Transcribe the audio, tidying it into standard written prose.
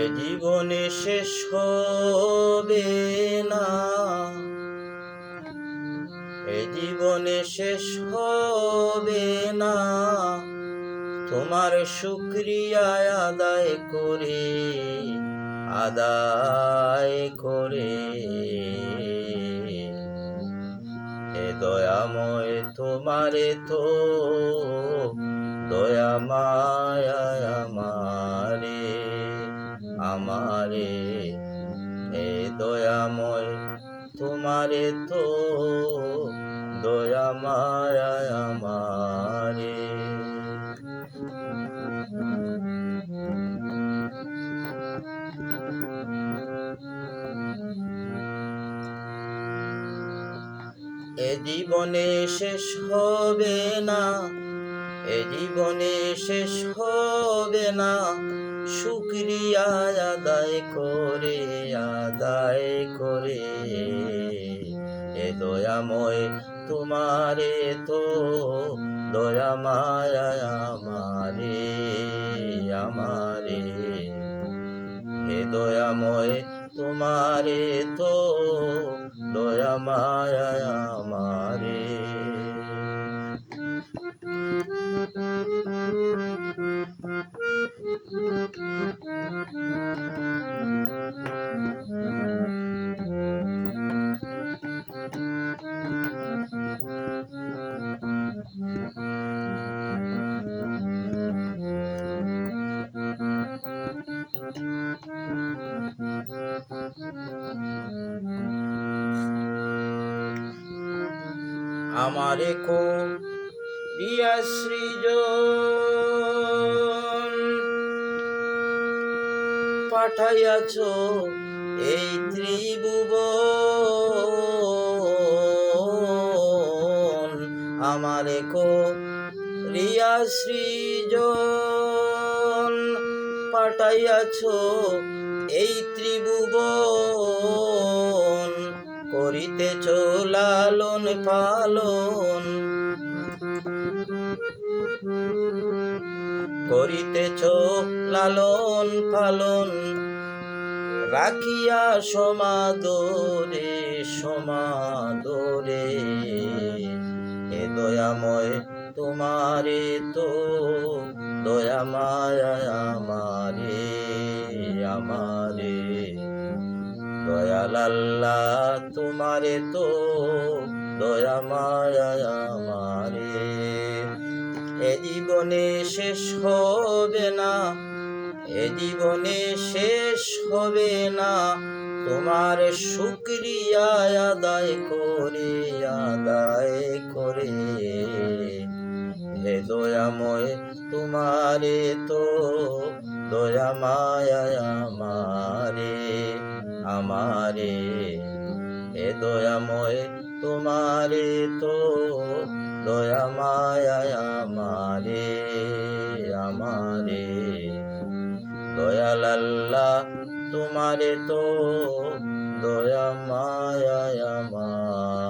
এ জীবনে শেষ হবে না, এ জীবনে শেষ হবে না। তোমার শুকরিয়া আদায় করে, আদায় করে। হে দয়াময় তোমারে তো দয়া মায়া আমারে, আমারে। হে দয়াময় তোমারে তো দয়া মায়া আমারে। এ জীবনে শেষ হবে না, এ জীবনে শেষ হবে না। শুকরিয়া আদায় করে, আদায় করে। এ দয়াময় তোমারে তো দয়া মায়া আমারে, আমারে। হে দয়াময় তোমারে তো দয়া মায়া আমারে। আমারে করিয়া সৃজন পাঠাইয়াছ এই ত্রিভুবন। আমারে করিয়া সৃজন পাঠাইয়াছ এই ত্রিভুবন। করিতেছ লালন পালন, করিতেছ লালন পালন। রাখিয়া সমাদরে, সমাদরে। হে দয়াময় তোমারে তো দয়া মায়া আমারে, আমারে। দয়াল আল্লাহ তোমারে তো দয়া মায়া আমারে। এ জীবনে শেষ হবে না, এ জীবনে শেষ হবে না। তোমার শুকরিয়া আদায় করে, আদায় করে। হে দয়াময় তোমারে তো দয়া মায়া আমারে, আমারে। হে দয়াময় তোমারে তো দয়া মায়া আমারে, আমারে। দয়াল আল্লাহ তোমারে তো দয়া মায়া আমারে।